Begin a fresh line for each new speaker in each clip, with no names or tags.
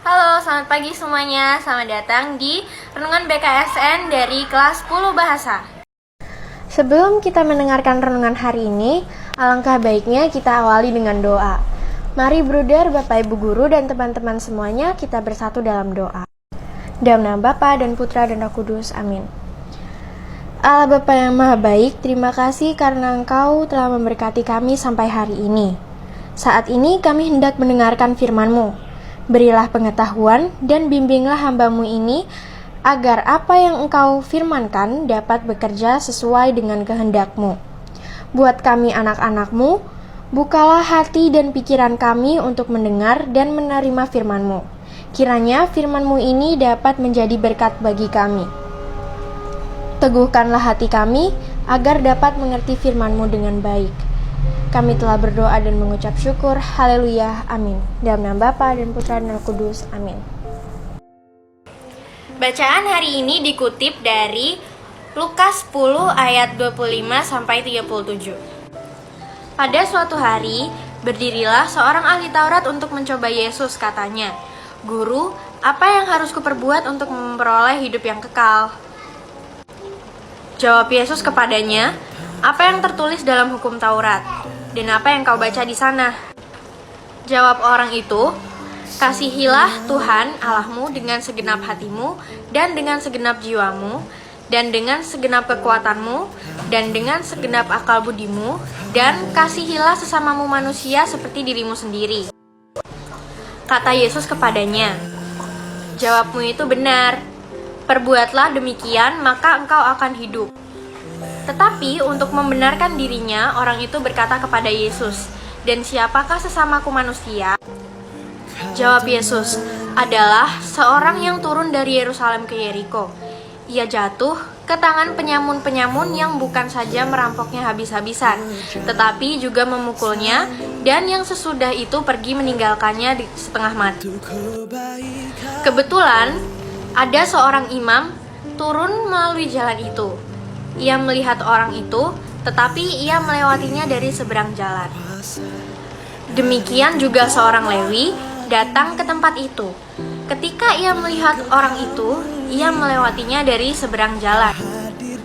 Halo, selamat pagi semuanya. Selamat datang di Renungan BKSN dari kelas 10 Bahasa.
Sebelum kita mendengarkan renungan hari ini, alangkah baiknya kita awali dengan doa. Mari bruder, Bapak Ibu Guru, dan teman-teman semuanya kita bersatu dalam doa. Dalam nama Bapa dan Putra dan Roh Kudus, amin. Allah Bapa yang Maha Baik, terima kasih karena Engkau telah memberkati kami sampai hari ini. Saat ini kami hendak mendengarkan firman-Mu. Berilah pengetahuan dan bimbinglah hamba-Mu ini, agar apa yang Engkau firmankan dapat bekerja sesuai dengan kehendak-Mu. Buat kami anak-anak-Mu, bukalah hati dan pikiran kami untuk mendengar dan menerima firman-Mu. Kiranya firman-Mu ini dapat menjadi berkat bagi kami. Teguhkanlah hati kami, agar dapat mengerti firman-Mu dengan baik. Kami telah berdoa dan mengucap syukur. Haleluya, amin. Dalam nama Bapa dan Putra dan Roh Kudus, amin.
Bacaan hari ini dikutip dari Lukas 10 ayat 25-37. Pada suatu hari, berdirilah seorang ahli Taurat untuk mencoba Yesus, katanya, "Guru, apa yang harus kuperbuat untuk memperoleh hidup yang kekal?" Jawab Yesus kepadanya, "Apa yang tertulis dalam hukum Taurat? Dan apa yang kau baca di sana?" Jawab orang itu, "Kasihilah Tuhan Allahmu dengan segenap hatimu, dan dengan segenap jiwamu, dan dengan segenap kekuatanmu, dan dengan segenap akal budimu, dan kasihilah sesamamu manusia seperti dirimu sendiri." Kata Yesus kepadanya, "Jawabmu itu benar. Perbuatlah demikian, maka engkau akan hidup." Tetapi untuk membenarkan dirinya, orang itu berkata kepada Yesus, "Dan siapakah sesamaku manusia?" Jawab Yesus, "Adalah seorang yang turun dari Yerusalem ke Yeriko. Ia jatuh ke tangan penyamun-penyamun yang bukan saja merampoknya habis-habisan, tetapi juga memukulnya, dan yang sesudah itu pergi meninggalkannya di setengah mati. Kebetulan, ada seorang imam turun melalui jalan itu. Ia melihat orang itu, tetapi ia melewatinya dari seberang jalan. Demikian juga seorang Lewi datang ke tempat itu. Ketika ia melihat orang itu, ia melewatinya dari seberang jalan.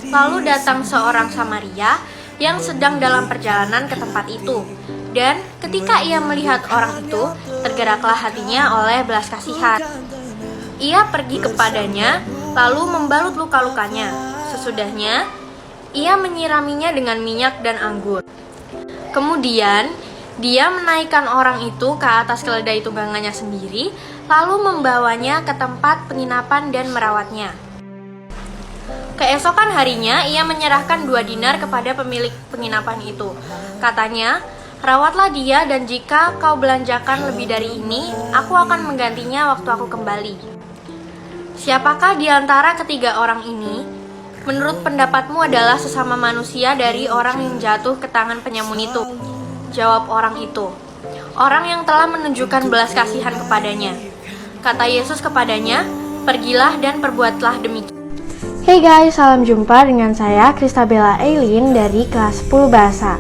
Lalu datang seorang Samaria yang sedang dalam perjalanan ke tempat itu. Dan ketika ia melihat orang itu, tergeraklah hatinya oleh belas kasihan. Ia pergi kepadanya, lalu membalut luka-lukanya. Sesudahnya, ia menyiraminya dengan minyak dan anggur. Kemudian, dia menaikkan orang itu ke atas keledai tunggangannya sendiri, lalu membawanya ke tempat penginapan dan merawatnya. Keesokan harinya, ia menyerahkan 2 dinar kepada pemilik penginapan itu. Katanya, "Rawatlah dia, dan jika kau belanjakan lebih dari ini, aku akan menggantinya waktu aku kembali." Siapakah di antara ketiga orang ini, menurut pendapatmu, adalah sesama manusia dari orang yang jatuh ke tangan penyamun itu? Jawab orang itu, "Orang yang telah menunjukkan belas kasihan kepadanya." Kata Yesus kepadanya, "Pergilah dan perbuatlah demikian."
Hey guys, salam jumpa dengan saya Kristabella Eileen dari kelas 10 Bahasa.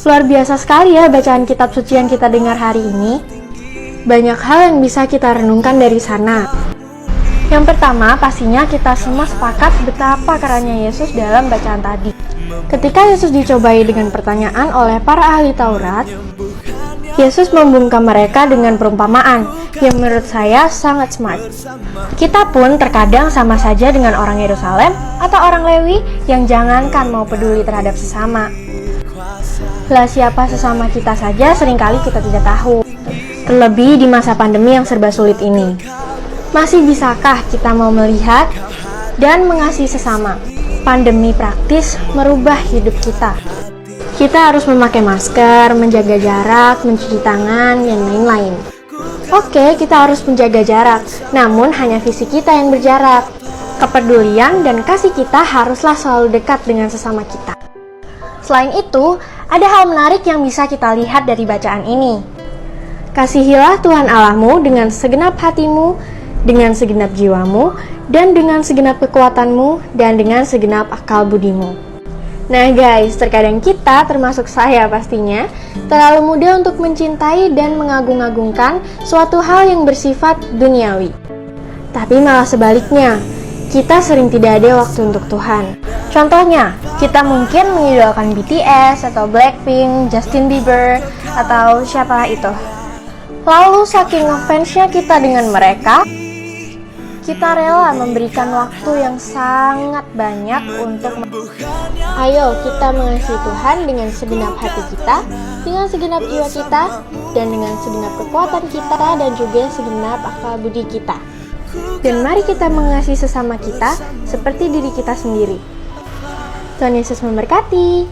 Luar biasa sekali ya bacaan kitab suci yang kita dengar hari ini. Banyak hal yang bisa kita renungkan dari sana. Yang pertama, pastinya kita semua sepakat betapa kerennya Yesus dalam bacaan tadi. Ketika Yesus dicobai dengan pertanyaan oleh para ahli Taurat, Yesus membungkam mereka dengan perumpamaan yang menurut saya sangat smart. Kita pun terkadang sama saja dengan orang Yerusalem atau orang Lewi yang jangankan mau peduli terhadap sesama. Lah siapa sesama kita saja seringkali kita tidak tahu. Terlebih di masa pandemi yang serba sulit ini. Masih bisakah kita mau melihat dan mengasihi sesama? Pandemi praktis merubah hidup kita. Kita harus memakai masker, menjaga jarak, mencuci tangan, dan lain-lain. Oke, kita harus menjaga jarak, namun hanya fisik kita yang berjarak. Kepedulian dan kasih kita haruslah selalu dekat dengan sesama kita. Selain itu, ada hal menarik yang bisa kita lihat dari bacaan ini. Kasihilah Tuhan Allahmu dengan segenap hatimu, dengan segenap jiwamu, dan dengan segenap kekuatanmu, dan dengan segenap akal budimu. Nah guys, terkadang kita, termasuk saya pastinya, terlalu mudah untuk mencintai dan mengagung-agungkan suatu hal yang bersifat duniawi. Tapi malah sebaliknya, kita sering tidak ada waktu untuk Tuhan. Contohnya, kita mungkin mengidolakan BTS atau Blackpink, Justin Bieber, atau siapalah itu. Lalu saking ngefansnya kita dengan mereka, kita rela memberikan waktu yang sangat banyak untuk Ayo kita mengasihi Tuhan dengan segenap hati kita, dengan segenap jiwa kita, dan dengan segenap kekuatan kita dan juga segenap akal budi kita. Dan mari kita mengasihi sesama kita seperti diri kita sendiri. Tuhan Yesus memberkati.